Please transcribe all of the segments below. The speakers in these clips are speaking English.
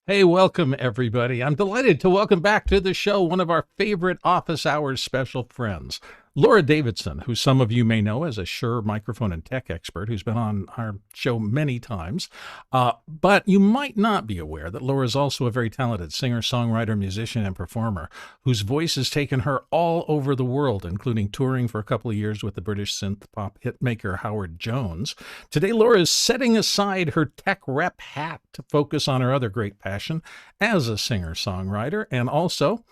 Hey, welcome everybody. I'm delighted to welcome back to the show one of our favorite office hours special friends, Laura Davidson, who some of you may know as a Shure microphone and tech expert who's been on our show many times. But you might not be aware that Laura is also a very talented singer, songwriter, musician, and performer whose voice has taken her all over the world, including touring for a couple of years with the British synth pop hitmaker Howard Jones. Today, Laura is setting aside her tech rep hat to focus on her other great passion as a singer-songwriter, and also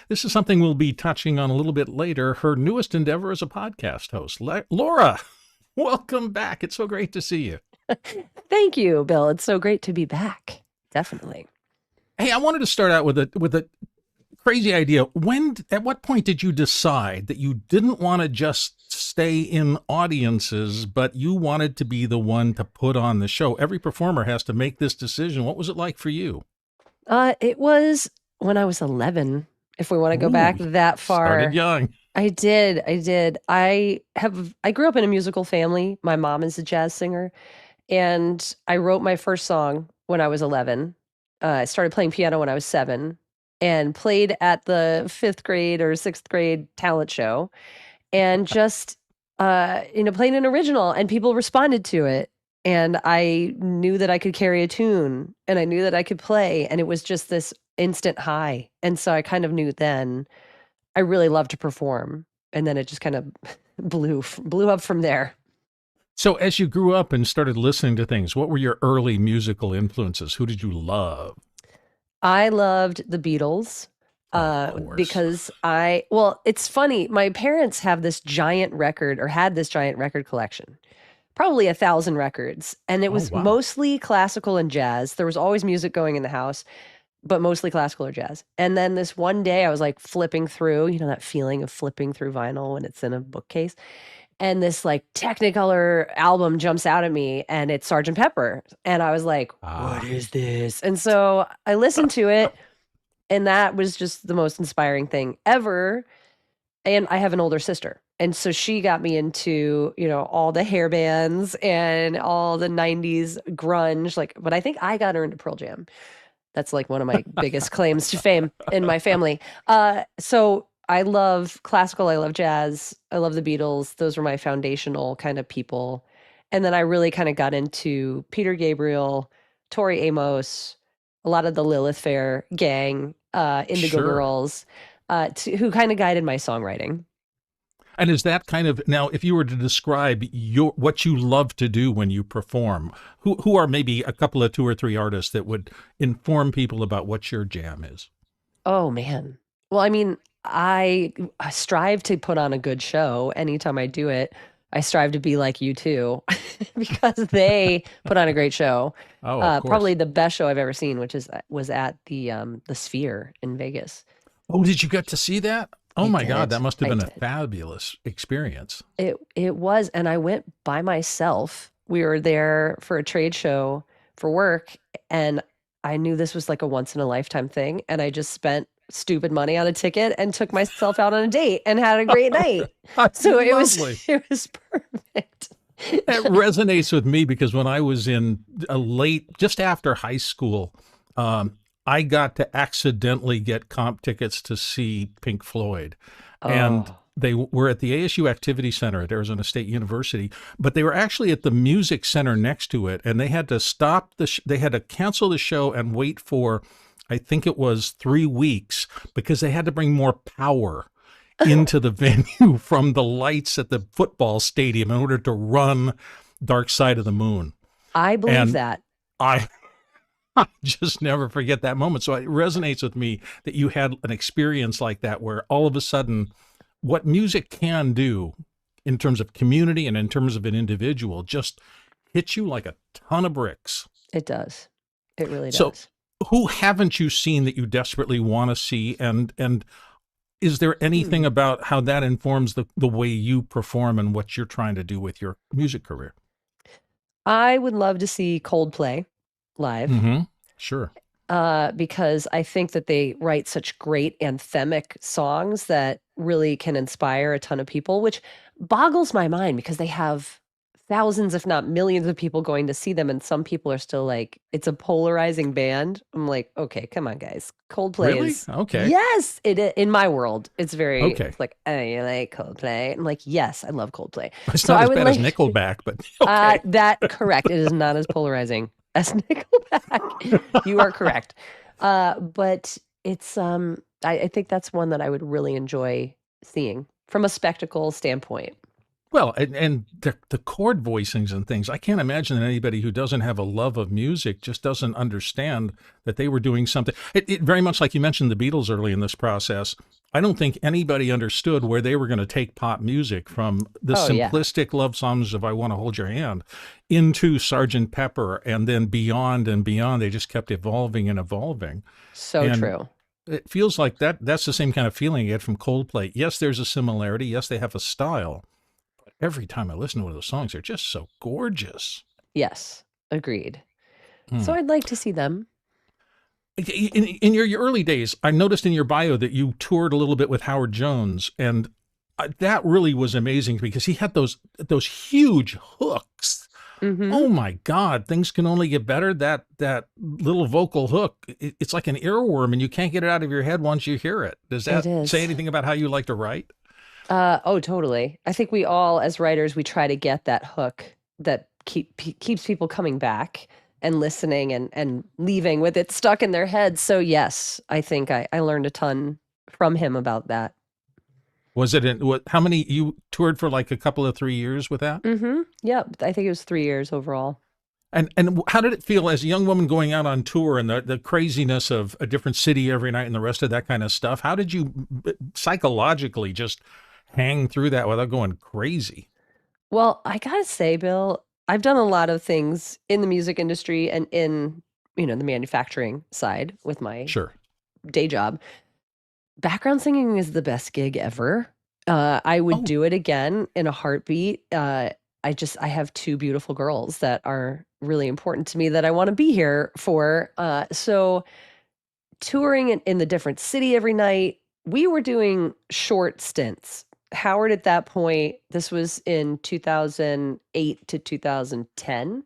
this is something we'll be touching on a little bit later. Her newest endeavor as a podcast host. Laura, welcome back. It's so great to see you. Thank you, Bill. It's so great to be back. Definitely. Hey, I wanted to start out with a crazy idea. At what point did you decide that you didn't want to just stay in audiences, but you wanted to be the one to put on the show? Every performer has to make this decision. What was it like for you? It was when I was 11, if we want to go back that far. Started young. I did. I grew up in a musical family. My mom is a jazz singer, and I wrote my first song when I was 11. I started playing piano when I was 7 and played at the 5th grade or 6th grade talent show and just played an original, and people responded to it. And I knew that I could carry a tune, and I knew that I could play, and it was just this instant high. And so I kind of knew then I really love to perform. And then it just kind of blew up from there. So as you grew up and started listening to things, what were your early musical influences? Who did you love? I loved the Beatles because it's funny. My parents have this giant record, or had this giant record collection, probably 1,000 records. And it was mostly classical and jazz. There was always music going in the house, but mostly classical or jazz. And then this one day I was like flipping through, that feeling of flipping through vinyl when it's in a bookcase. And this like Technicolor album jumps out at me, and it's Sgt. Pepper. And I was like, what is this? And so I listened to it, and that was just the most inspiring thing ever. And I have an older sister. And so she got me into, all the hair bands and all the 90s grunge. But I think I got her into Pearl Jam. That's like one of my biggest claims to fame in my family. So I love classical. I love jazz. I love the Beatles. Those were my foundational kind of people. And then I really kind of got into Peter Gabriel, Tori Amos, a lot of the Lilith Fair gang, Indigo Girls, who kind of guided my songwriting. And is that kind of, now, if you were to describe what you love to do when you perform, who are maybe a couple of 2 or 3 artists that would inform people about what your jam is? Oh, man. Well, I mean, I strive to put on a good show. Anytime I do it, I strive to be like U2 because they put on a great show. Oh, of course. Probably the best show I've ever seen, was at the Sphere in Vegas. Oh, did you get to see that? Oh my God, that must have been a fabulous experience. It was, and I went by myself. We were there for a trade show for work, and I knew this was like a once in a lifetime thing, and I just spent stupid money on a ticket and took myself out on a date and had a great night. So it was perfect. It resonates with me because when I was in just after high school, I got to accidentally get comp tickets to see Pink Floyd. And they were at the ASU Activity Center at Arizona State University, but they were actually at the music center next to it. And they had to they had to cancel the show and wait for, I think it was 3 weeks, because they had to bring more power into the venue from the lights at the football stadium in order to run Dark Side of the Moon. I believe that. I just never forget that moment. So it resonates with me that you had an experience like that, where all of a sudden what music can do in terms of community and in terms of an individual just hits you like a ton of bricks. It does. It really does. So who haven't you seen that you desperately want to see? And is there anything about how that informs the way you perform and what you're trying to do with your music career? I would love to see Coldplay live. Mm-hmm. Sure. Because I think that they write such great anthemic songs that really can inspire a ton of people, which boggles my mind because they have thousands, if not millions of people going to see them, and some people are still like, it's a polarizing band. I'm like, okay, come on, guys. Coldplay Really? is Okay. yes, in my world, it's very Okay. it's like, oh, you like Coldplay? I'm like, yes, I love Coldplay. It's So not I as would bad as like Nickelback, but okay. that correct. It is not as polarizing as Nickelback. You are correct. But it's I think that's one that I would really enjoy seeing from a spectacle standpoint. Well, and the chord voicings and things, I can't imagine that anybody who doesn't have a love of music just doesn't understand that they were doing something. It very much like you mentioned the Beatles early in this process. I don't think anybody understood where they were going to take pop music from the Oh yeah. simplistic love songs of I Want to Hold Your Hand into Sergeant Pepper and then beyond and beyond. They just kept evolving and evolving. So And true. it feels like that's the same kind of feeling you get from Coldplay. Yes, there's a similarity. Yes, they have a style. Every time I listen to one of those songs, they're just so gorgeous. Yes. Agreed. So Hmm. I'd like to see them. In your early days, I noticed in your bio that you toured a little bit with Howard Jones, and that really was amazing because he had those huge hooks. Mm-hmm. Oh my God, things can only get better. That little vocal hook, it's like an earworm, and you can't get it out of your head once you hear it. Does It that say is. anything about how you like to write? Oh, totally. I think we all, as writers, we try to get that hook that keeps people coming back and listening and leaving with it stuck in their heads. So yes, I think I learned a ton from him about that. Was it in what? How many you toured for? Like a couple of 3 years with that? Mm-hmm. Yep. I think it was 3 years overall. And how did it feel as a young woman going out on tour and the craziness of a different city every night and the rest of that kind of stuff? How did you psychologically just hang through that without going crazy? Well, I gotta say, Bill, I've done a lot of things in the music industry and in, the manufacturing side with my Sure. day job. Background singing is the best gig ever. I would Oh, do it again in a heartbeat. I have two beautiful girls that are really important to me that I want to be here for. So touring in the different city every night, we were doing short stints. Howard at that point, this was in 2008 to 2010,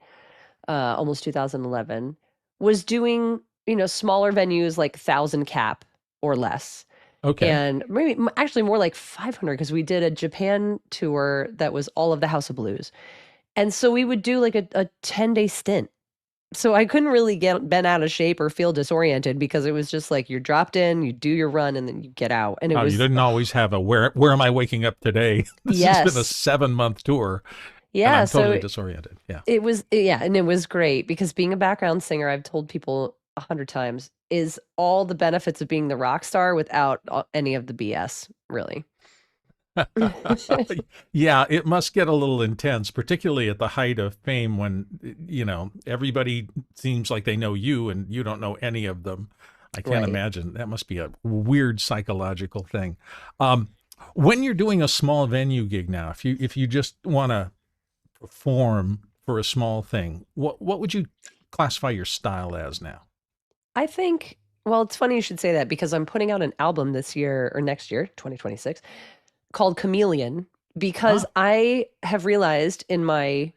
almost 2011, was doing, smaller venues like 1,000 cap or less. okay. And maybe actually more like 500 because we did a Japan tour that was all of the House of Blues. And so we would do like a 10-day stint. So I couldn't really get bent out of shape or feel disoriented because it was just like you're dropped in, you do your run, and then you get out. And it Oh, you was, didn't always have a where am I waking up today? This has been a yes. 7 month tour and Yeah. I'm totally So disoriented. Yeah. it was, yeah. And it was great because being a background singer, I've told people 100 times, is all the benefits of being the rock star without any of the BS, really. Yeah, it must get a little intense, particularly at the height of fame when, everybody seems like they know you and you don't know any of them. I can't Right. imagine. That must be a weird psychological thing. Um, when you're doing a small venue gig now, if you just want to perform for a small thing, what would you classify your style as now? I think, well, it's funny you should say that because I'm putting out an album this year or next year, 2026, called Chameleon, because Ah, I have realized in my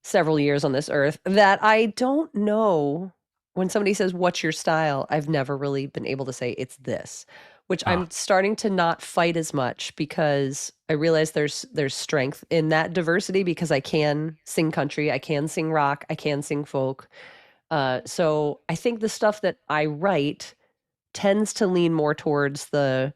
several years on this earth that I don't know when somebody says, "What's your style?" I've never really been able to say it's this, which ah, I'm starting to not fight as much because I realize there's strength in that diversity because I can sing country, I can sing rock, I can sing folk. So I think the stuff that I write tends to lean more towards the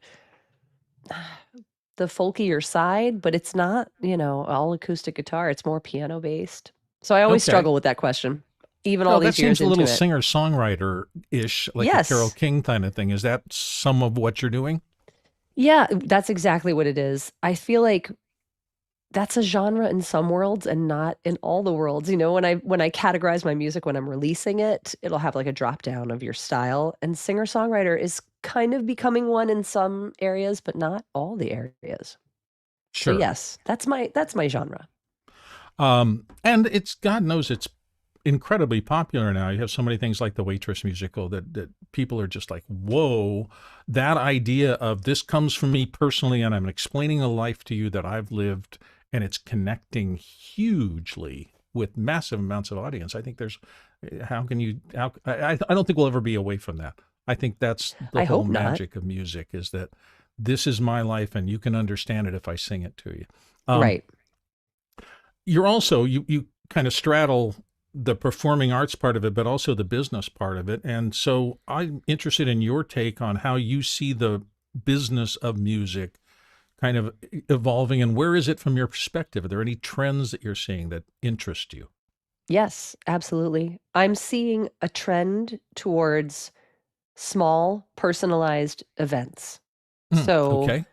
folkier side, but it's not, all acoustic guitar. It's more piano based. So I always okay. struggle with that question, even all Well, that these years seems a into little it. singer-songwriter-ish, like a Carole Yes. King kind of thing. Is that some of what you're doing? Yeah, that's exactly what it is. I feel like that's a genre in some worlds and not in all the worlds. When I categorize my music when I'm releasing it, it'll have like a drop down of your style. And singer-songwriter is kind of becoming one in some areas, but not all the areas. So Sure. yes, that's my genre. And it's God knows it's incredibly popular now. You have so many things like the Waitress musical that people are just like, whoa, that idea of this comes from me personally, and I'm explaining a life to you that I've lived, and it's connecting hugely with massive amounts of audience. I think there's, how can you, I don't think we'll ever be away from that. I think that's the I whole hope not. magic of music, is that this is my life and you can understand it if I sing it to you. Um, Right. you're also, you kind of straddle the performing arts part of it, but also the business part of it. And so I'm interested in your take on how you see the business of music kind of evolving, and where is it from your perspective? Are there any trends that you're seeing that interest you? Yes, absolutely. I'm seeing a trend towards small, personalized events. So Okay.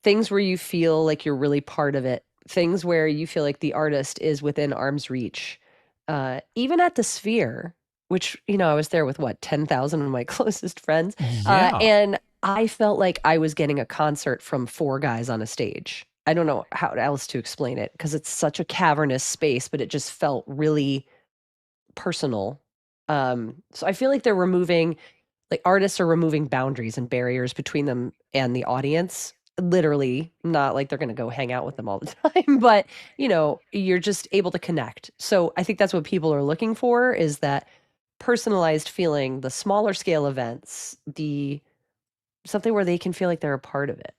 things where you feel like you're really part of it, things where you feel like the artist is within arm's reach. Even at the Sphere, which, I was there with what, 10,000 of my closest friends. Yeah. And I felt like I was getting a concert from four guys on a stage. I don't know how else to explain it because it's such a cavernous space, but it just felt really personal. So I feel like they're removing, like artists are removing boundaries and barriers between them and the audience. Literally, not like they're going to go hang out with them all the time, but you're just able to connect. So I think that's what people are looking for, is that personalized feeling, the smaller scale events, the something where they can feel like they're a part of it.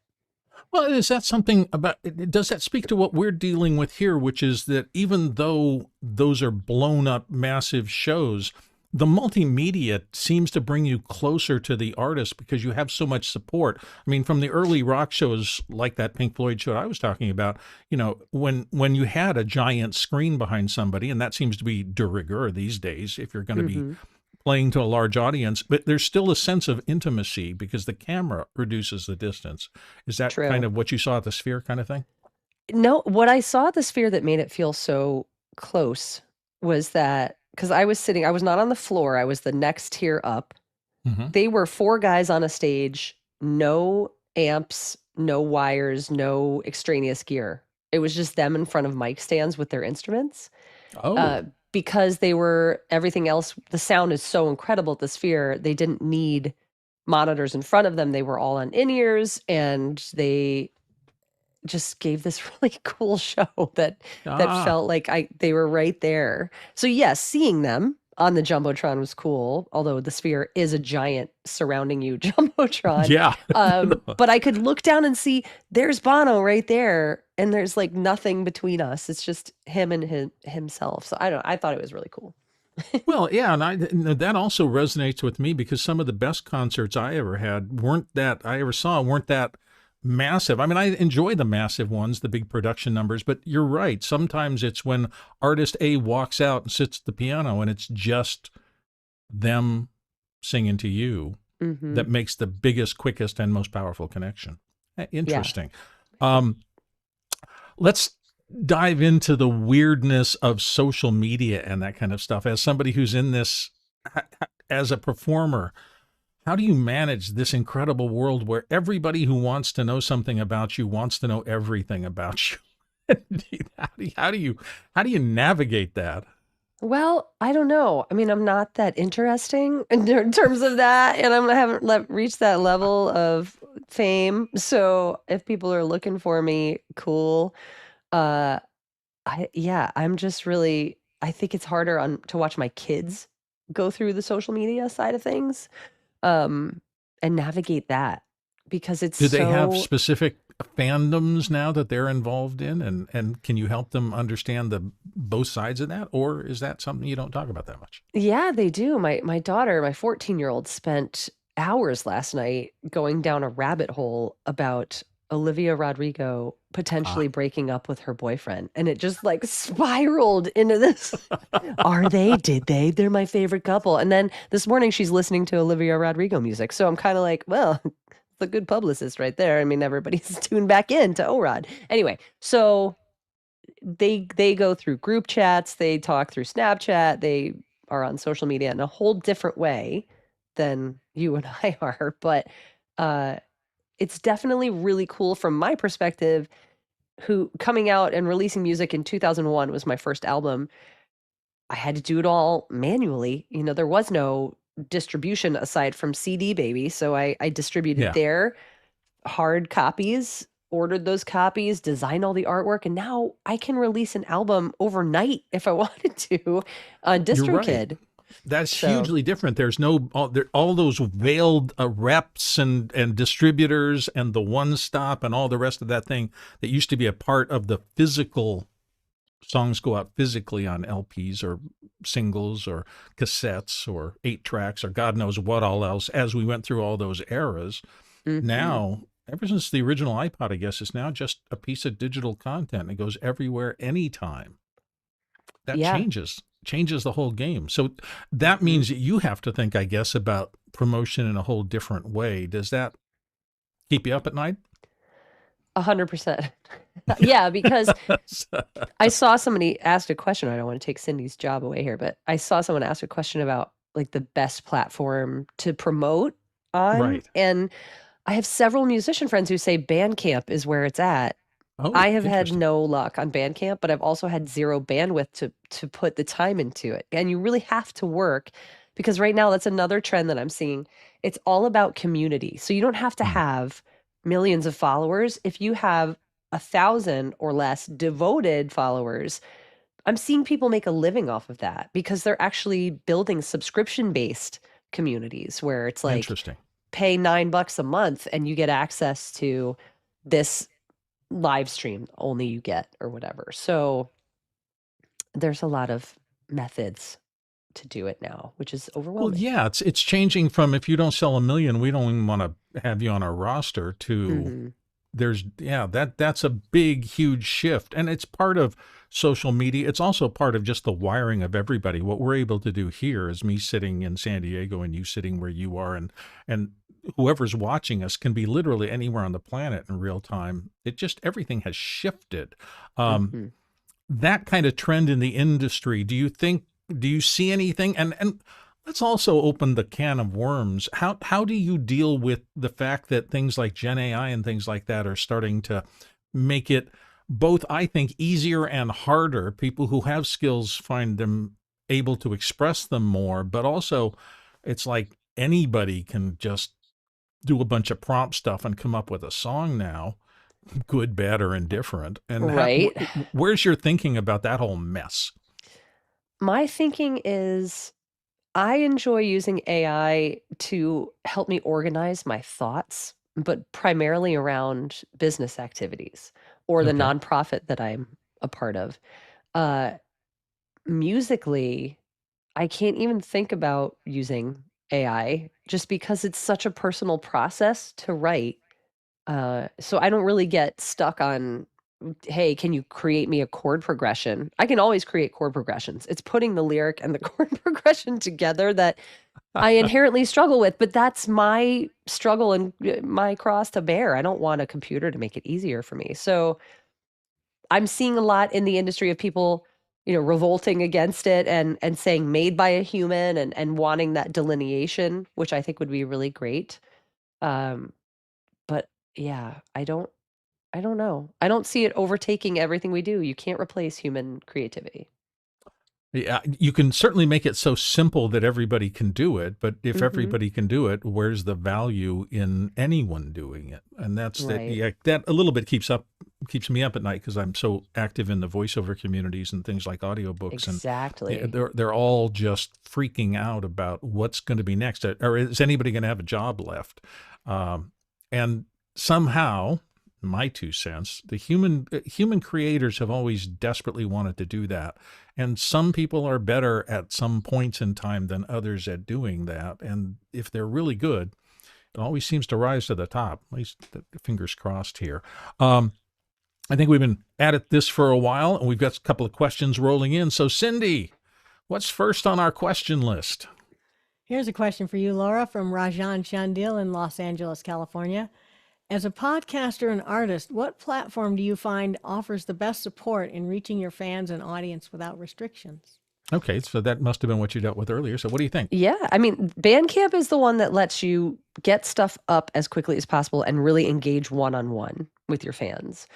Well, is that something about, does that speak to what we're dealing with here, which is that even though those are blown up massive shows, the multimedia seems to bring you closer to the artist because you have so much support. I mean, from the early rock shows like that Pink Floyd show I was talking about, when you had a giant screen behind somebody, and that seems to be de rigueur these days if you're going to be Hmm. playing to a large audience, but there's still a sense of intimacy because the camera reduces the distance. Is that kind True. of what you saw at the Sphere kind of thing? No, what I saw at the Sphere that made it feel so close was that because I was not on the floor, I was the next tier up. Hmm. They were four guys on a stage, no amps, no wires, no extraneous gear. It was just them in front of mic stands with their instruments. Oh, Because they were everything else, the sound is so incredible at the Sphere, they didn't need monitors in front of them. They were all on in-ears and they just gave this really cool show that ah, felt like they were right there. So yes, seeing them on the Jumbotron was cool, although the Sphere is a giant surrounding you Jumbotron. yeah. But I could look down and see there's Bono right there, and there's like nothing between us. It's just him and himself. So I thought it was really cool. Well, yeah, and that also resonates with me because some of the best concerts I ever had I ever saw weren't that massive. I mean, I enjoy the massive ones, the big production numbers, but you're right. Sometimes it's when artist A walks out and sits at the piano and it's just them singing to you Hmm. that makes the biggest, quickest, and most powerful connection. Yeah. Interesting. Um, let's dive into the weirdness of social media and that kind of stuff. As somebody who's in this as a performer, how do you manage this incredible world where everybody who wants to know something about you wants to know everything about you? How do you navigate that? Well, I don't know. I mean, I'm not that interesting in terms of that, and I haven't reached that level of fame. So if people are looking for me, cool. Uh, I'm just really. I think it's harder on to watch my kids go through the social media side of things, um, and navigate that because it's Do they have so. specific fandoms now that they're involved in, and can you help them understand the both sides of that, or is that something you don't talk about that much? Yeah, they do. My daughter, my 14-year-old, spent hours last night going down a rabbit hole about Olivia Rodrigo potentially Ah, breaking up with her boyfriend. And it just like spiraled into this. Are they? Did they? They're my favorite couple. And then this morning she's listening to Olivia Rodrigo music. So I'm kind of like, well, the good publicist right there. I mean, everybody's tuned back in to O-Rod. Anyway, so they go through group chats, they talk through Snapchat, they are on social media in a whole different way than you and I are, but uh it's definitely really cool from my perspective, who coming out and releasing music in 2001 was my first album. I had to do it all manually. There was no distribution aside from CD Baby, so I distributed yeah. their hard copies ordered those copies, designed all the artwork, and now I can release an album overnight if I wanted to on You're right. DistroKid. That's So, hugely different. There's no all those veiled reps and distributors and the one stop and all the rest of that thing that used to be a part of the physical songs go out physically on LPs or singles or cassettes or 8 tracks or God knows what all else as we went through all those eras. mhm. Now, ever since the original iPod, I guess, it's now just a piece of digital content. It goes everywhere anytime. That Yeah. changes the whole game. So that Mhm. means that you have to think, I guess, about promotion in a whole different way. Does that keep you up at night? 100%. Yeah, because I saw somebody asked a question. I don't want to take Cindy's job away here, but I saw someone ask a question about like the best platform to promote on. Right. And I have several musician friends who say Bandcamp is where it's at. I Oh, have had interesting. no luck on Bandcamp, but I've also had zero bandwidth to put the time into it. And you really have to work because right now that's another trend that I'm seeing. It's all about community. So you don't have to Hmm. have millions of followers. If you have 1,000 or less devoted followers, I'm seeing people make a living off of that because they're actually building subscription-based communities where it's like Interesting. pay $9 a month and you get access to this live stream only you get or whatever. So there's a lot of methods to do it now, which is Well, overwhelming. yeah, it's changing from if you don't sell a million, we don't even want to have you on our roster to Mhm. there's yeah, that's a big huge shift and it's part of social media. It's also part of just the wiring of everybody. What we're able to do here is me sitting in San Diego and you sitting where you are and whoever's watching us can be literally anywhere on the planet in real time. It just everything has shifted. Um, Mhm. that kind of trend in the industry, do you see anything? And let's also open the can of worms. How do you deal with the fact that things like Gen AI and things like that are starting to make it both, I think, easier and harder? People who have skills find them able to express them more, but also it's like anybody can just do a bunch of prompt stuff and come up with a song now, good, bad, or indifferent. And Right. where's your thinking about that whole mess? My thinking is I enjoy using AI to help me organize my thoughts, but primarily around business activities or the Okay. nonprofit that I'm a part of. Uh, Musically, I can't even think about using AI just because it's such a personal process to write. So I don't really get stuck on, hey, can you create me a chord progression? I can always create chord progressions. It's putting the lyric and the chord progression together that I inherently struggle with, but that's my struggle and my cross to bear. I don't want a computer to make it easier for me. So I'm seeing a lot in the industry of people, revolting against it and saying made by a human and wanting that delineation, which I think would be really great. Um, but yeah, I don't know. I don't see it overtaking everything we do. You can't replace human creativity. Yeah, you can certainly make it so simple that everybody can do it, but if Mhm. everybody can do it, where's the value in anyone doing it? And that's that. Right. Yeah, that a little bit keeps me up at night because I'm so active in the voiceover communities and things like audiobooks, and yeah, Exactly. they're all just freaking out about what's going to be next, or is anybody going to have a job left? And somehow, my 2 cents, the human creators have always desperately wanted to do that. And some people are better at some points in time than others at doing that. And if they're really good, it always seems to rise to the top. At least fingers crossed here. Um, I think we've been at this for a while, and we've got a couple of questions rolling in. So, Cindy, what's first on our question list? Here's a question for you, Laura, from Rajan Chandil in Los Angeles, California. As a podcaster and artist, what platform do you find offers the best support in reaching your fans and audience without restrictions? Okay, so that must have been what you dealt with earlier. So, what do you think? Yeah, I mean, Bandcamp is the one that lets you get stuff up as quickly as possible and really engage one-on-one with your fans,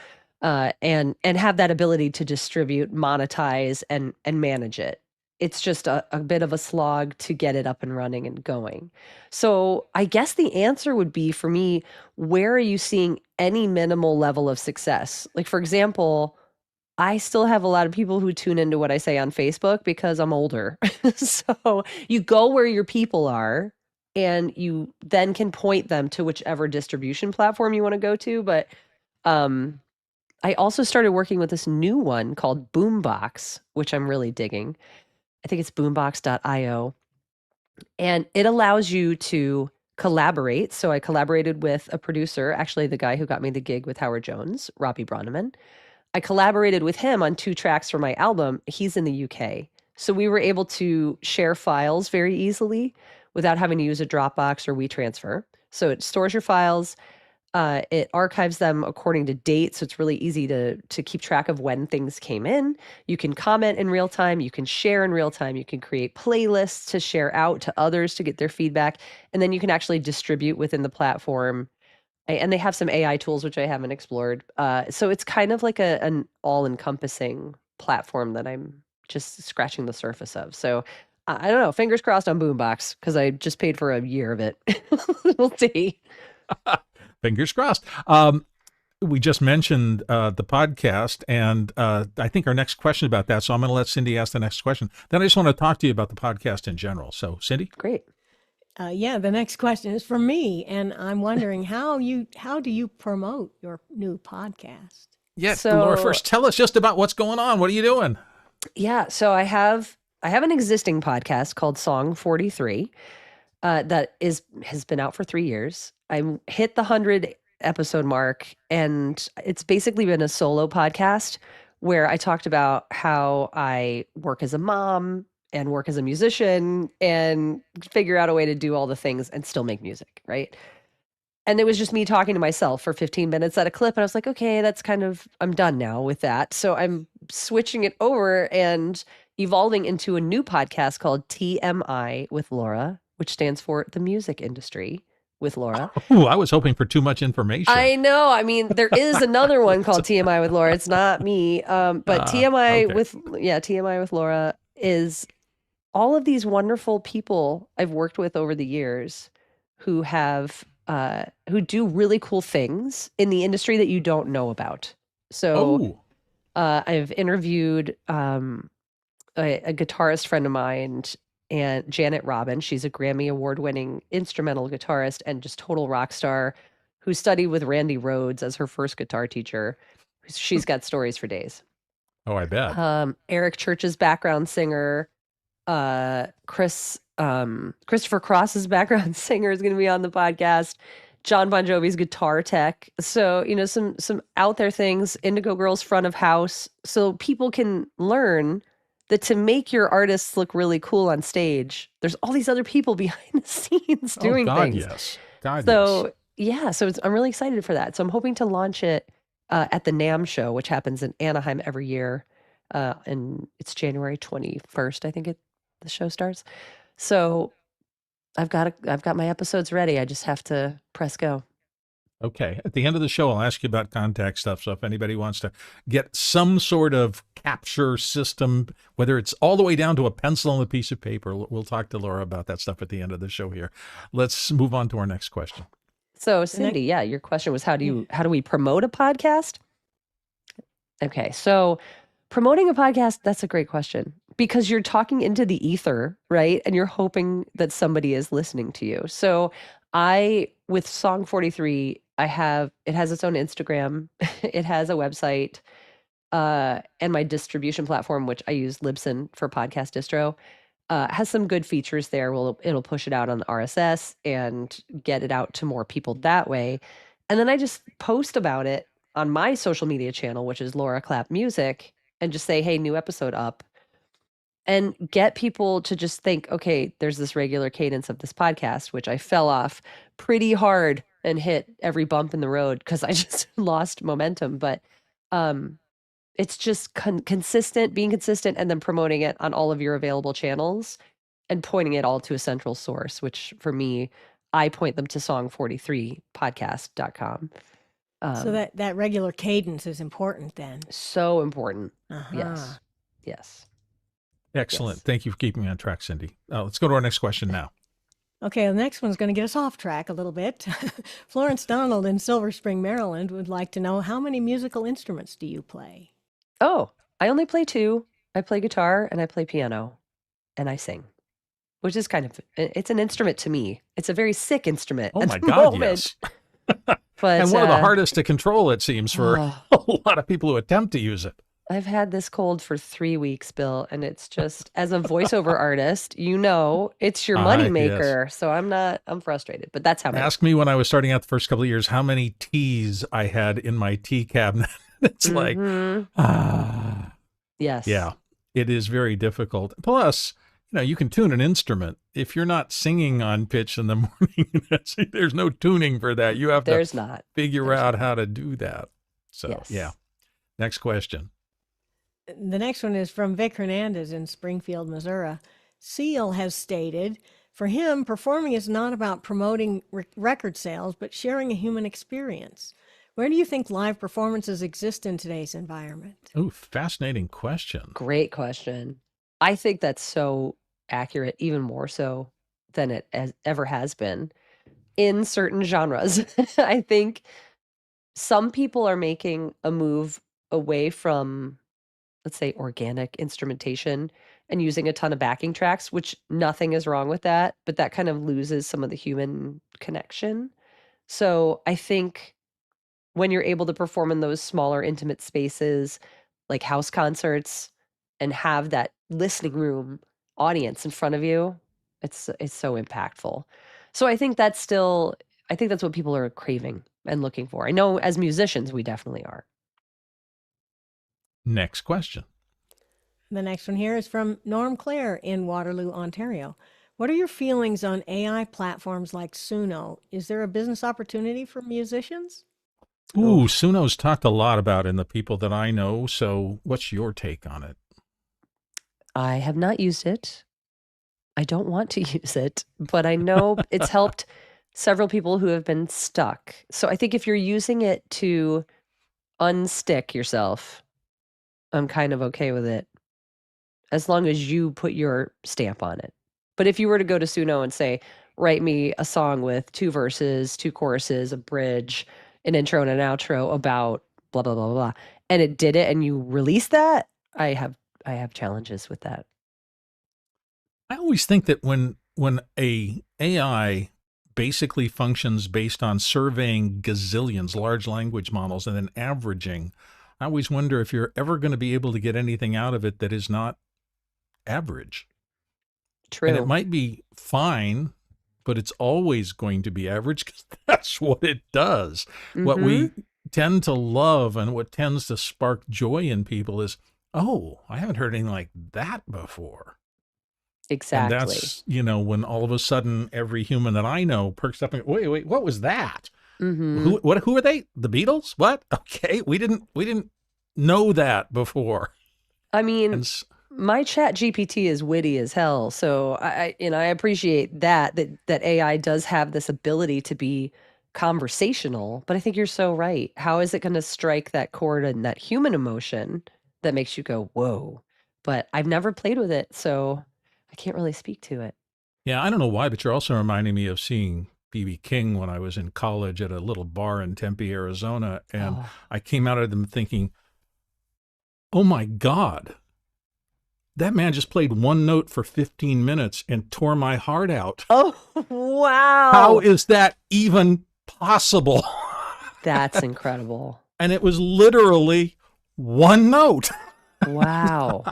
and have that ability to distribute, monetize, and manage it. it's just a bit of a slog to get it up and running and going. So I guess the answer would be for me, where are you seeing any minimal level of success? Like, for example, I still have a lot of people who tune into what I say on Facebook because I'm older. So you go where your people are and you then can point them to whichever distribution platform you want to go to. But um, I also started working with this new one called Boombox, which I'm really digging. I think it's boombox.io. And it allows you to collaborate. So I collaborated with a producer, actually the guy who got me the gig with Howard Jones, Robbie Broneman. I collaborated with him on 2 tracks for my album. He's in the UK. So we were able to share files very easily without having to use a Dropbox or WeTransfer. So it stores your files. It archives them according to date, so it's really easy to keep track of when things came in. You can comment in real time. You can share in real time. You can create playlists to share out to others to get their feedback. And then you can actually distribute within the platform. And they have some AI tools, which I haven't explored. So it's kind of like an all-encompassing platform that I'm just scratching the surface of. So I don't know. Fingers crossed on Boombox because I just paid for a year of it. We'll see. Fingers crossed. We just mentioned the podcast, and I think our next question about that. So I'm going to let Cindy ask the next question. Then I just want to talk to you about the podcast in general. So, Cindy? Great. Yeah, the next question is from me, and I'm wondering how do you promote your new podcast? Yeah, Laura, first tell us just about what's going on. What are you doing? Yeah, so I have an existing podcast called Song 43 that has been out for 3 years. I hit the 100 episode mark, and it's basically been a solo podcast where I talked about how I work as a mom and work as a musician and figure out a way to do all the things and still make music, right? And it was just me talking to myself for 15 minutes at a clip. And I was like, okay, I'm done now with that. So I'm switching it over and evolving into a new podcast called TMI with Laura, which stands for The Music Industry with Laura. Oh, I was hoping for too much information. I know. I mean, there is another one called TMI with Laura. It's not me. But TMI with Laura is all of these wonderful people I've worked with over the years who do really cool things in the industry that you don't know about. So I've interviewed a guitarist friend of mine, and Janet Robin. She's a Grammy Award-winning instrumental guitarist and just total rock star who studied with Randy Rhoads as her first guitar teacher. She's got stories for days. Oh, I bet. Eric Church's background singer, Christopher Cross's background singer is going to be on the podcast. John Bon Jovi's guitar tech. So, some out there things, Indigo Girls front of house. So people can learn that to make your artists look really cool on stage, there's all these other people behind the scenes doing things. Yes. God, so, yeah, so I'm really excited for that. So I'm hoping to launch it at the NAMM show, which happens in Anaheim every year. And it's January 21st, I think the show starts. So I've got my episodes ready. I just have to press go. Okay. At the end of the show, I'll ask you about contact stuff. So if anybody wants to get some sort of capture system, whether it's all the way down to a pencil and a piece of paper, we'll talk to Laura about that stuff at the end of the show here. Let's move on to our next question. So Cindy, your question was how do we promote a podcast? Okay. So promoting a podcast, that's a great question because you're talking into the ether, right? And you're hoping that somebody is listening to you. So with Song 43, it has its own Instagram. It has a website, and my distribution platform, which I use Libsyn for podcast distro, has some good features there. It'll push it out on the RSS and get it out to more people that way. And then I just post about it on my social media channel, which is Laura Clapp Music, and just say, hey, new episode up. And get people to just think, okay, there's this regular cadence of this podcast, which I fell off pretty hard and hit every bump in the road because I just lost momentum. But it's just being consistent, and then promoting it on all of your available channels and pointing it all to a central source, which for me, I point them to song43podcast.com. So that regular cadence is important then. So important. Yes. Excellent. Yes. Thank you for keeping me on track, Cindy. Let's go to our next question now. Okay, the next one's going to get us off track a little bit. Florence Donald in Silver Spring, Maryland would like to know, how many musical instruments do you play? Oh, I only play two. I play guitar and I play piano and I sing, which is it's an instrument to me. It's a very sick instrument Oh at my the God, moment. yes. But And one of the hardest to control, it seems, for oh, a lot of people who attempt to use it. I've had this cold for 3 weeks, Bill, and it's just, as a voiceover artist, it's your money Yes. maker. So I'm frustrated, but that's how many. Ask me when I was starting out the first couple of years how many teas I had in my tea cabinet. It's like, Yes. yeah, it is very difficult. Plus, you can tune an instrument. If you're not singing on pitch in the morning, there's no tuning for that. You have There's to not. figure There's out not. how to do that. So, Yes. yeah. Next question. The next one is from Vic Hernandez in Springfield, Missouri. Seal has stated, for him, performing is not about promoting record sales, but sharing a human experience. Where do you think live performances exist in today's environment? Oh, fascinating question. Great question. I think that's so accurate, even more so than it ever has been in certain genres. I think some people are making a move away from, let's say, organic instrumentation and using a ton of backing tracks, which nothing is wrong with that, but that kind of loses some of the human connection. So I think when you're able to perform in those smaller, intimate spaces, like house concerts, and have that listening room audience in front of you, it's so impactful. So I think that's what people are craving and looking for. I know as musicians, we definitely are. Next question. The next one here is from Norm Clare in Waterloo, Ontario. What are your feelings on AI platforms like Suno? Is there a business opportunity for musicians? Ooh, Suno's talked a lot about in the people that I know. So what's your take on it? I have not used it. I don't want to use it, but I know it's helped several people who have been stuck. So I think if you're using it to unstick yourself, I'm kind of okay with it, as long as you put your stamp on it. But if you were to go to Suno and say, write me a song with 2 verses, 2 choruses, a bridge, an intro and an outro about blah, blah, blah, blah, and it did it and you release that, I have challenges with that. I always think that when a AI basically functions based on surveying gazillions large language models and then averaging, I always wonder if you're ever going to be able to get anything out of it that is not average. True. And it might be fine, but it's always going to be average because that's what it does. What we tend to love and what tends to spark joy in people is, oh, I haven't heard anything like that before. Exactly. And that's, when all of a sudden every human that I know perks up and, wait, what was that? Who are they? The Beatles? What? Okay, we didn't know that before. I mean, my chat GPT is witty as hell. So I appreciate that AI does have this ability to be conversational, but I think you're so right. How is it going to strike that chord and that human emotion that makes you go, whoa? But I've never played with it, so I can't really speak to it. Yeah, I don't know why, but you're also reminding me of seeing B.B. King when I was in college at a little bar in Tempe, Arizona. And I came out of them thinking, oh my God, that man just played one note for 15 minutes and tore my heart out. Oh, wow. How is that even possible? That's incredible. And it was literally one note. Wow.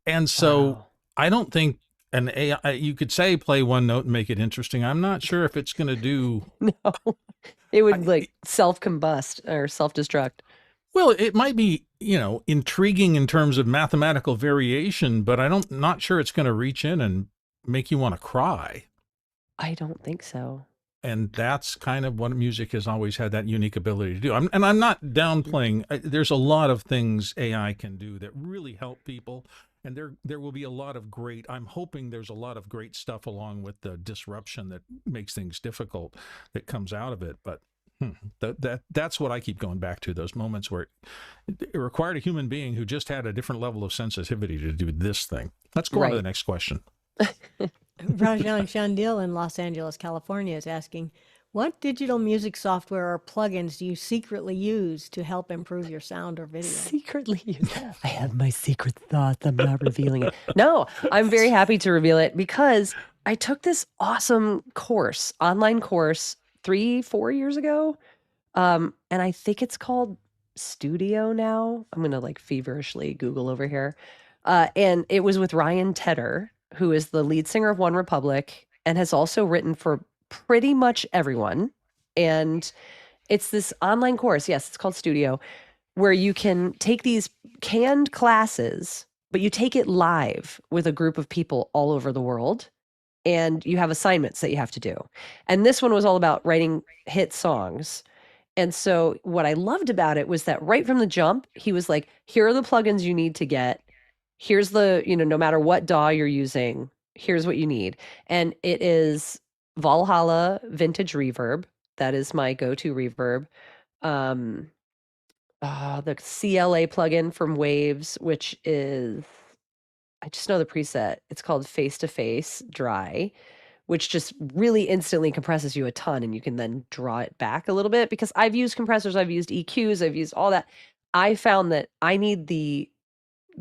And so I don't think an AI, you could say play one note and make it interesting. I'm not sure if it's going to do. No, it would self-combust or self-destruct. Well, it might be, intriguing in terms of mathematical variation, but not sure it's going to reach in and make you want to cry. I don't think so. And that's kind of what music has always had, that unique ability to do. I'm not downplaying. There's a lot of things AI can do that really help people. And there will be a lot of I'm hoping there's a lot of great stuff along with the disruption that makes things difficult that comes out of it. But That's what I keep going back to, those moments where it required a human being who just had a different level of sensitivity to do this thing. Let's go on to the next question. Rajan Shandil in Los Angeles, California is asking, what digital music software or plugins do you secretly use to help improve your sound or video? Secretly use? I have my secret thoughts. I'm not revealing it. No, I'm very happy to reveal it because I took this awesome course, online course, 3-4 years ago. And I think it's called Studio now. I'm going to like feverishly Google over here. And it was with Ryan Tedder, who is the lead singer of One Republic and has also written for pretty much everyone. And it's this online course. Yes, it's called Studio, where you can take these canned classes, but you take it live with a group of people all over the world. And you have assignments that you have to do. And this one was all about writing hit songs. And so what I loved about it was that right from the jump, he was like, here are the plugins you need to get. Here's the, no matter what DAW you're using, here's what you need. And it is Valhalla Vintage Reverb. That is my go-to reverb. The CLA plugin from Waves, which is, I just know the preset. It's called Face to Face Dry, which just really instantly compresses you a ton, and you can then draw it back a little bit, because I've used compressors, I've used EQs, I've used all that. I found that I need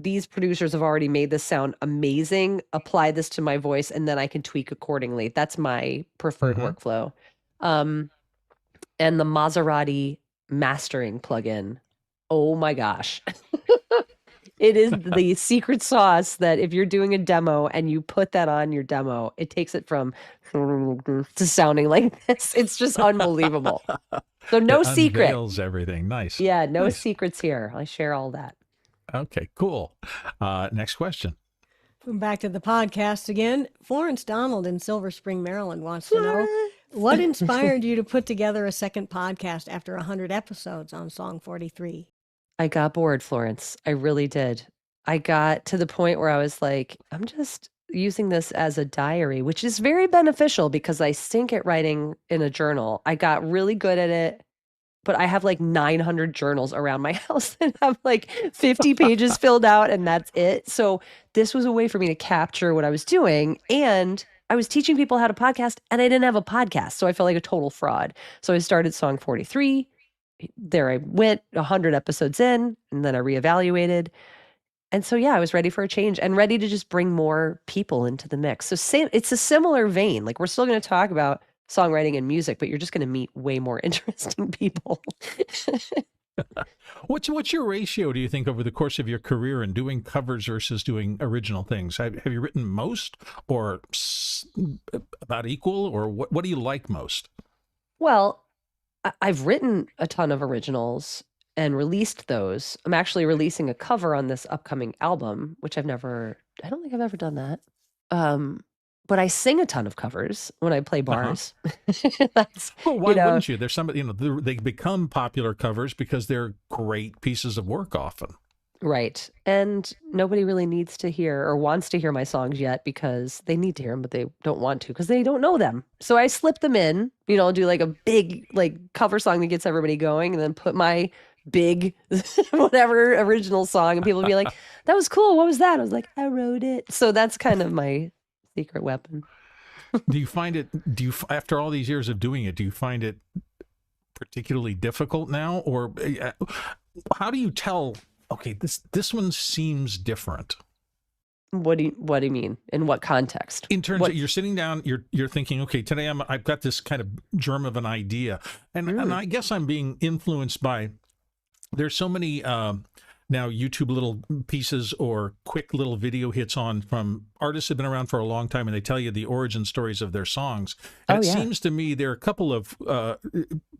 these producers have already made this sound amazing, apply this to my voice, and then I can tweak accordingly. That's my preferred workflow. And the Maserati mastering plugin. Oh my gosh. It is the secret sauce that if you're doing a demo and you put that on your demo, it takes it from to sounding like this. It's just unbelievable. So no secret. Unveils everything. Nice. Yeah, no nice. secrets here. I share all that. Okay, cool. Next question. Back to the podcast again. Florence Donald in Silver Spring, Maryland wants to know, what inspired you to put together a second podcast after 100 episodes on Song 43? I got bored, Florence. I really did. I got to the point where I was like, I'm just using this as a diary, which is very beneficial because I stink at writing in a journal. I got really good at it, but I have like 900 journals around my house that have like 50 pages filled out, and that's it. So this was a way for me to capture what I was doing. And I was teaching people how to podcast, and I didn't have a podcast. So I felt like a total fraud. So I started Song 43. There I went 100 episodes in, and then I reevaluated. And so, yeah, I was ready for a change and ready to just bring more people into the mix. So it's a similar vein. Like, we're still going to talk about songwriting and music, but you're just going to meet way more interesting people. What's your ratio, do you think, over the course of your career in doing covers versus doing original things? Have you written most, or about equal, or what do you like most? Well, I've written a ton of originals and released those. I'm actually releasing a cover on this upcoming album, which I don't think I've ever done that. But I sing a ton of covers when I play bars. Well, why wouldn't you? There's somebody, they become popular covers because they're great pieces of work often. Right. And nobody really needs to hear or wants to hear my songs yet, because they need to hear them, but they don't want to because they don't know them. So I slip them in, do like a big cover song that gets everybody going, and then put my big whatever original song, and people will be like, that was cool. What was that? I was like, I wrote it. So that's kind of my secret weapon. Do you find it, after all these years of doing it, do you find it particularly difficult now? Or how do you tell, okay, this one seems different? What do you mean? In what context? In terms of, you're sitting down, you're thinking, okay, today I've got this kind of germ of an idea. And I guess I'm being influenced by, there's so many now YouTube little pieces or quick little video hits from artists who've been around for a long time, and they tell you the origin stories of their songs. And it seems to me there are a couple of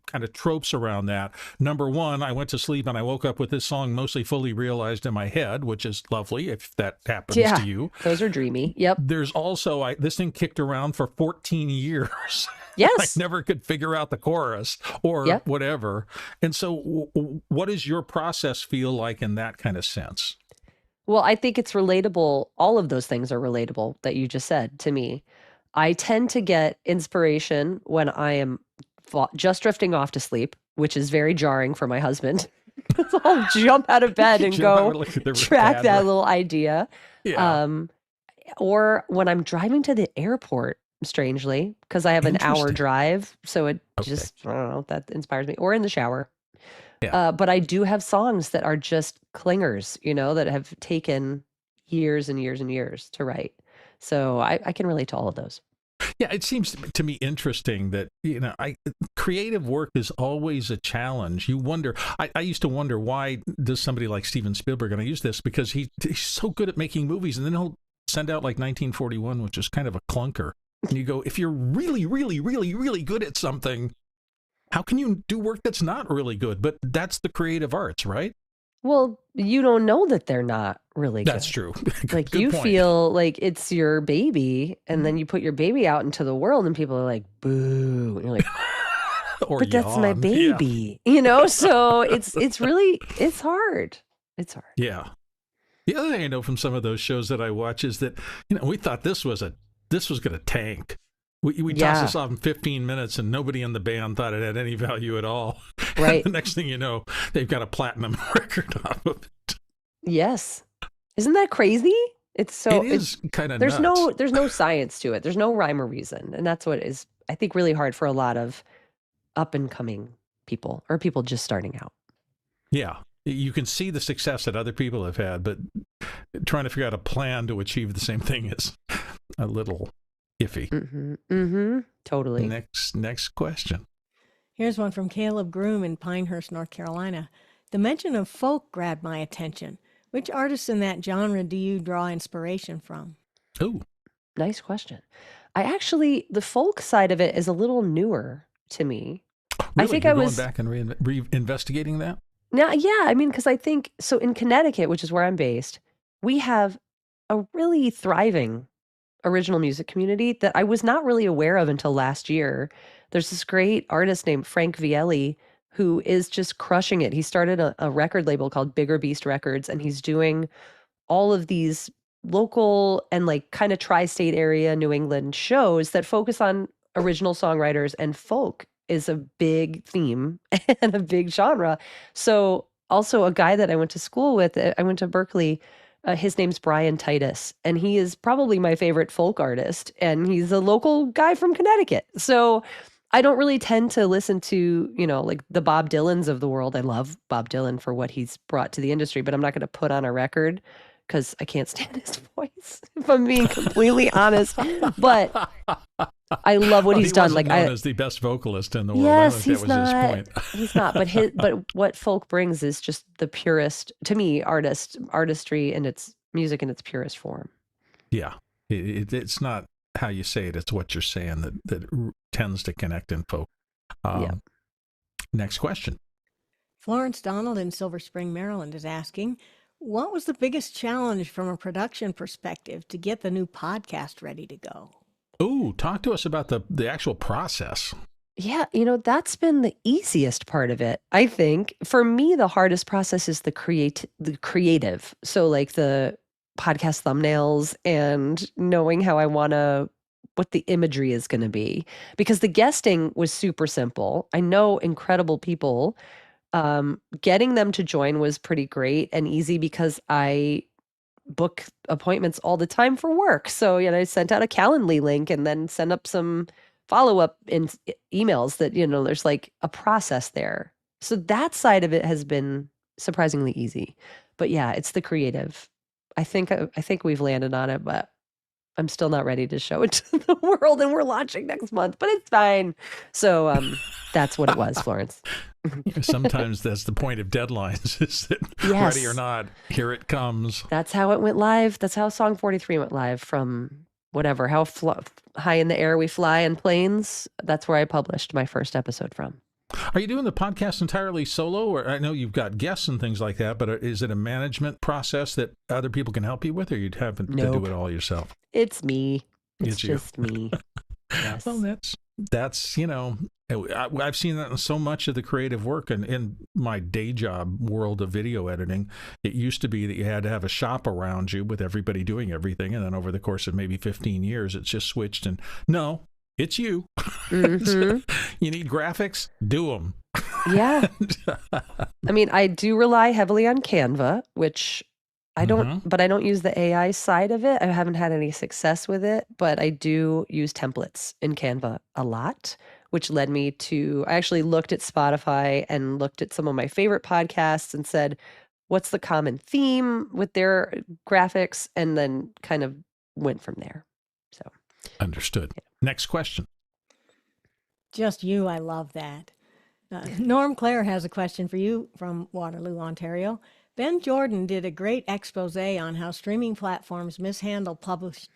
kind of tropes around that. Number one, I went to sleep and I woke up with this song mostly fully realized in my head, which is lovely if that happens to you. Those are dreamy. Yep. There's also, this thing kicked around for 14 years. Yes. I never could figure out the chorus or whatever. And so what does your process feel like in that kind of sense? Well, I think it's relatable. All of those things are relatable that you just said to me. I tend to get inspiration when I am just drifting off to sleep, which is very jarring for my husband. So I'll jump out of bed and go track that little idea. Yeah. Or when I'm driving to the airport, strangely, because I have an hour drive. So it just, I don't know, that inspires me. Or in the shower. Yeah. But I do have songs that are just clingers, that have taken years and years and years to write. So I can relate to all of those. Yeah, it seems to me interesting that, creative work is always a challenge. You wonder, I used to wonder, why does somebody like Steven Spielberg, and I use this because he's so good at making movies, and then he'll send out like 1941, which is kind of a clunker. And you go, if you're really, really, really, really good at something, how can you do work that's not really good? But that's the creative arts, right? Well, you don't know that they're not really good. That's true. Like Good you point. feel like it's your baby, and then you put your baby out into the world, and people are like, "Boo!" And you're like, "But that's my baby," So it's really hard. It's hard. Yeah. The other thing I know from some of those shows that I watch is that we thought this was going to tank. We tossed this off in 15 minutes, and nobody in the band thought it had any value at all. Right. And the next thing you know, they've got a platinum record off of it. Yes. Isn't that crazy? It is kind of there's nuts. there's no science to it. There's no rhyme or reason, and that's what is, I think, really hard for a lot of up and coming people or people just starting out. Yeah. You can see the success that other people have had, but trying to figure out a plan to achieve the same thing is a little iffy. Totally. Next question. Here's one from Caleb Groom in Pinehurst, North Carolina. The mention of folk grabbed my attention. Which artists in that genre do you draw inspiration from? Oh, nice question. The folk side of it is a little newer to me. Really? I think You're going back and re-investigating that? Now, yeah, I mean, because I think, so in Connecticut, which is where I'm based, we have a really thriving original music community that I was not really aware of until last year. There's this great artist named Frank Vielli who is just crushing it. He started a record label called Bigger Beast Records, and he's doing all of these local and like kind of tri-state area New England shows that focus on original songwriters, and folk is a big theme and a big genre. So also a guy that I went to school with, I went to Berkeley, his name's Brian Titus, and he is probably my favorite folk artist, and he's a local guy from Connecticut. So I don't really tend to listen to, like the Bob Dylans of the world. I love Bob Dylan for what he's brought to the industry, but I'm not going to put on a record because I can't stand his voice, if I'm being completely honest. But I love what he's done. Like, known as the best vocalist in the world. Yes, he's not. His point. He's not. But what folk brings is just the purest, to me, artistry and its music in its purest form. Yeah, it's not how you say it; it's what you're saying that tends to connect in folk. Next question. Florence Donald in Silver Spring, Maryland, is asking, what was the biggest challenge from a production perspective to get the new podcast ready to go? Oh, talk to us about the actual process. Yeah, that's been the easiest part of it. I think for me, the hardest process is the creative. So like the podcast thumbnails and knowing how I what the imagery is going to be, because the guesting was super simple. I know incredible people. Getting them to join was pretty great and easy because I book appointments all the time for work. So, I sent out a Calendly link and then send up some follow-up in emails that, there's like a process there. So that side of it has been surprisingly easy. But yeah, it's the creative. I think we've landed on it, but I'm still not ready to show it to the world, and we're launching next month, but it's fine. So that's what it was, Florence. Sometimes that's the point of deadlines, is that ready or not, here it comes. That's how it went live. That's how Song 43 went live, from whatever, how high in the air we fly in planes. That's where I published my first episode from. Are you doing the podcast entirely solo? Or I know you've got guests and things like that, but is it a management process that other people can help you with, or you'd have to do it all yourself? It's me. It's just me. Yes. Well, that's I've seen that in so much of the creative work, and in my day job world of video editing, it used to be that you had to have a shop around you with everybody doing everything, and then over the course of maybe 15 years, it's just switched, and no, it's you. Mm-hmm. You need graphics? Do them. Yeah. I mean, I do rely heavily on Canva, which I don't, but I don't use the AI side of it. I haven't had any success with it, but I do use templates in Canva a lot, which led me to, I actually looked at Spotify and looked at some of my favorite podcasts and said, what's the common theme with their graphics? And then kind of went from there. So understood. Next question. Just you. I love that. Norm Clare has a question for you from Waterloo, Ontario. Ben Jordan did a great expose on how streaming platforms mishandle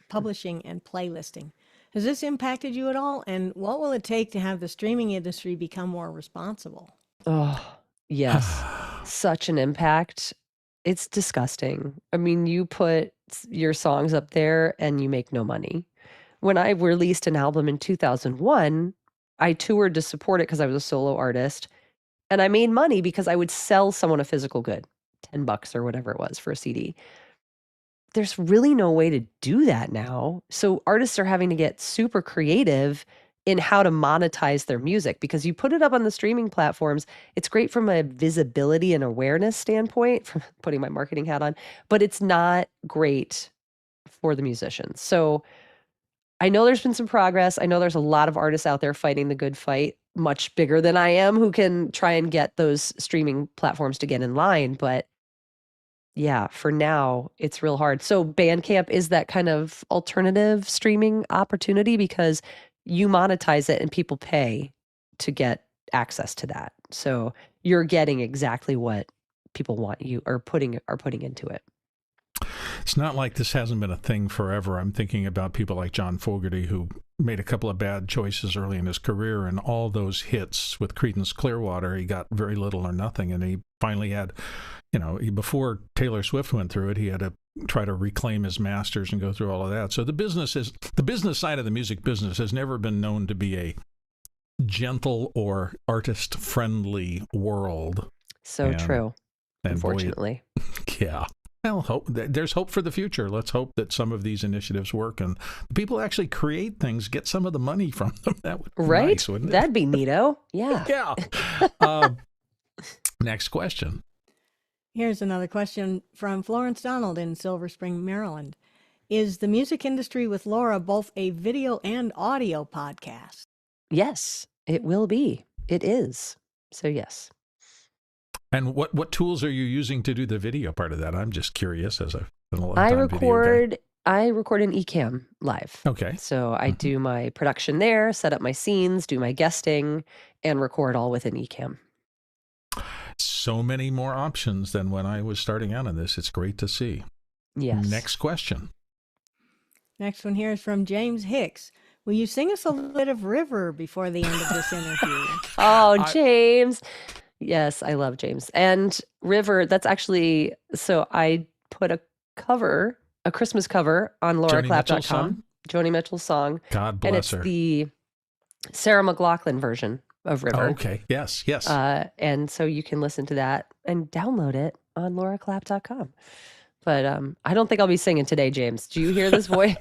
publishing and playlisting. Has this impacted you at all? And what will it take to have the streaming industry become more responsible? Oh, yes. Such an impact. It's disgusting. I mean, you put your songs up there and you make no money. When I released an album in 2001, I toured to support it because I was a solo artist. And I made money because I would sell someone a physical good, $10 or whatever it was for a CD. There's really no way to do that now. So artists are having to get super creative in how to monetize their music, because you put it up on the streaming platforms. It's great from a visibility and awareness standpoint, from putting my marketing hat on, but it's not great for the musicians. So I know there's been some progress. I know there's a lot of artists out there fighting the good fight, much bigger than I am, who can try and get those streaming platforms to get in line. But yeah, for now, it's real hard. So Bandcamp is that kind of alternative streaming opportunity because you monetize it and people pay to get access to that. So you're getting exactly what people want you are putting into it. It's not like this hasn't been a thing forever. I'm thinking about people like John Fogerty, who made a couple of bad choices early in his career, and all those hits with Creedence Clearwater, he got very little or nothing. And he finally had, before Taylor Swift went through it, he had to try to reclaim his masters and go through all of that. So the business side of the music business has never been known to be a gentle or artist-friendly world. So true, unfortunately. Yeah. Well, there's hope for the future. Let's hope that some of these initiatives work and people actually create things, get some of the money from them. That would be nice, wouldn't it? That'd be neato. Yeah. Yeah. Next question. Here's another question from Florence Donald in Silver Spring, Maryland. Is the music industry with Laura both a video and audio podcast? Yes, it will be. It is. So yes. And what tools are you using to do the video part of that? I'm just curious, as I've been a long I time record in Ecamm live. Okay. So I do my production there, set up my scenes, do my guesting, and record all within Ecamm. So many more options than when I was starting out in this. It's great to see. Yes. Next question. Next one here is from James Hicks. Will you sing us a little bit of River before the end of this interview? Oh, James. Yes, I love James. And River, that's actually, so I put a Christmas cover on lauraclap.com. Joni Mitchell's song. God bless her. And it's the Sarah McLachlan version of River. Oh, okay. Yes. And so you can listen to that and download it on lauraclap.com. But I don't think I'll be singing today, James. Do you hear this voice?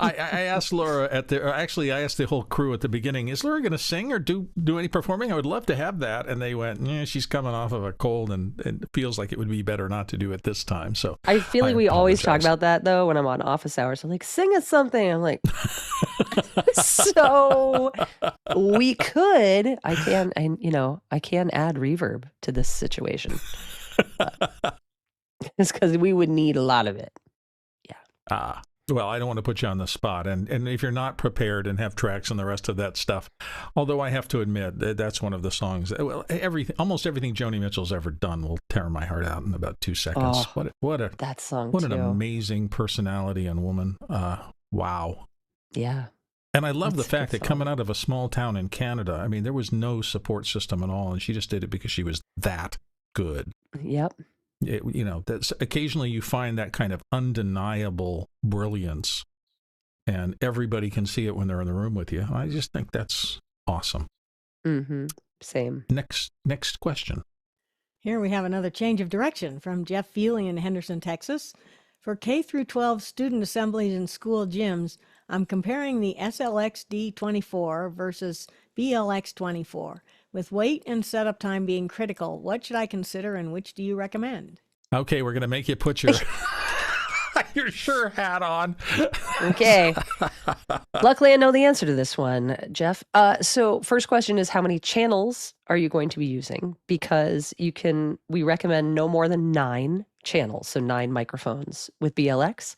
I asked Laura I asked the whole crew at the beginning, is Laura going to sing or do any performing? I would love to have that. And they went, yeah, she's coming off of a cold and it feels like it would be better not to do it this time. So I feel like we always talk about that, though, when I'm on office hours. I'm like, sing us something. I'm like, so we could. I can add reverb to this situation. It's because we would need a lot of it. Yeah. Well, I don't want to put you on the spot. And if you're not prepared and have tracks and the rest of that stuff, although I have to admit that's one of the songs. Well, almost everything Joni Mitchell's ever done will tear my heart out in about 2 seconds. That song what too. An amazing personality and woman. Wow. Yeah. And I love the fact that coming out of a small town in Canada, I mean, there was no support system at all. And she just did it because she was that good. Yep. That's occasionally you find that kind of undeniable brilliance and everybody can see it when they're in the room with you. I just think that's awesome. Mm-hmm. Same. Next question. Here we have another change of direction from Jeff Feely in Henderson, Texas. For K through 12 student assemblies and school gyms, I'm comparing the SLX-D24 versus BLX-24. With weight and setup time being critical, what should I consider and which do you recommend? Okay, we're going to make you put your your sure hat on. Okay. Luckily, I know the answer to this one, Jeff. So first question is, how many channels are you going to be using? Because we recommend no more than 9 channels, so 9 microphones with BLX.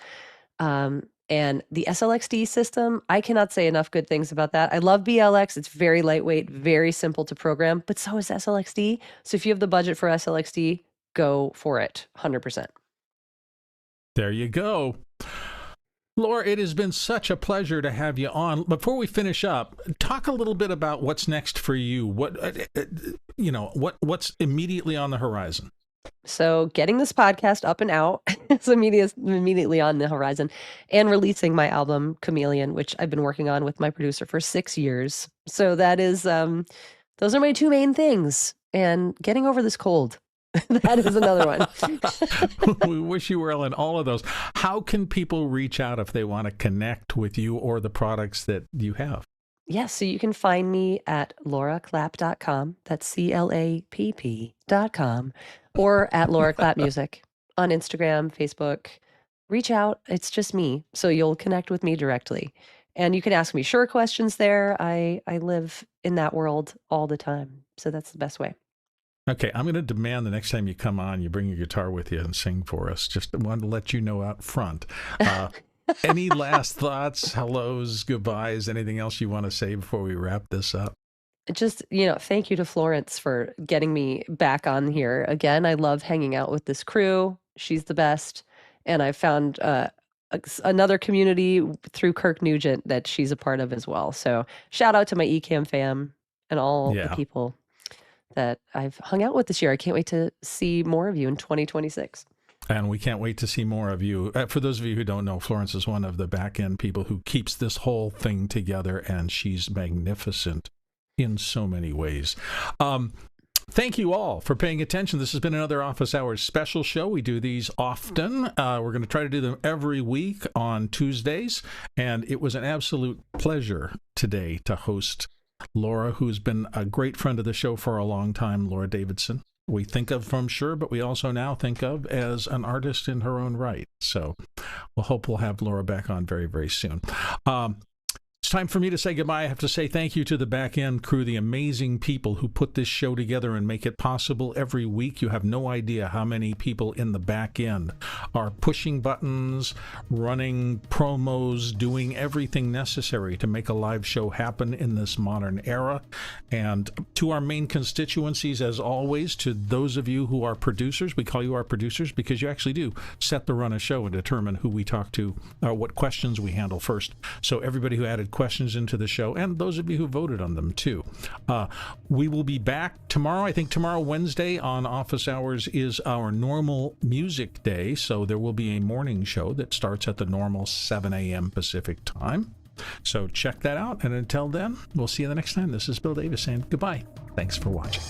And the SLXD system, I cannot say enough good things about that. I love BLX. It's very lightweight, very simple to program, but so is SLXD. So if you have the budget for SLXD, go for it, 100%. There you go. Laura, it has been such a pleasure to have you on. Before we finish up, talk a little bit about what's next for you. What's immediately on the horizon? So getting this podcast up and out is immediately on the horizon, and releasing my album Chameleon, which I've been working on with my producer for 6 years. So that is, those are my 2 main things, and getting over this cold. That is another one. We wish you well in all of those. How can people reach out if they want to connect with you or the products that you have? Yes, so you can find me at lauraclapp.com. That's CLAPP.com. Or at Laura Clapp Music on Instagram, Facebook. Reach out. It's just me. So you'll connect with me directly. And you can ask me sure questions there. I live in that world all the time. So that's the best way. Okay, I'm going to demand the next time you come on, you bring your guitar with you and sing for us. Just wanted to let you know out front. Any last thoughts, hellos, goodbyes, anything else you want to say before we wrap this up? Just, thank you to Florence for getting me back on here. Again, I love hanging out with this crew. She's the best. And I found another community through Kirk Nugent that she's a part of as well. So shout out to my Ecamm fam and all the people that I've hung out with this year. I can't wait to see more of you in 2026. And we can't wait to see more of you. For those of you who don't know, Florence is one of the back-end people who keeps this whole thing together, and she's magnificent in so many ways. Thank you all for paying attention. This has been another Office Hours special show. We do these often. We're going to try to do them every week on Tuesdays. And it was an absolute pleasure today to host Laura, who's been a great friend of the show for a long time, Laura Davidson. We think of from Shure, but we also now think of as an artist in her own right. So we'll hope we'll have Laura back on very, very soon. It's time for me to say goodbye. I have to say thank you to the back-end crew, the amazing people who put this show together and make it possible every week. You have no idea how many people in the back end are pushing buttons, running promos, doing everything necessary to make a live show happen in this modern era. And to our main constituencies, as always, to those of you who are producers, we call you our producers because you actually do set the run of show and determine who we talk to, what questions we handle first. So everybody who added questions into the show, and those of you who voted on them too. We will be back tomorrow. I think tomorrow, Wednesday, on Office Hours is our normal music day, so there will be a morning show that starts at the normal 7 a.m. Pacific time. So check that out, and until then, we'll see you the next time. This is Bill Davis saying goodbye. Thanks for watching.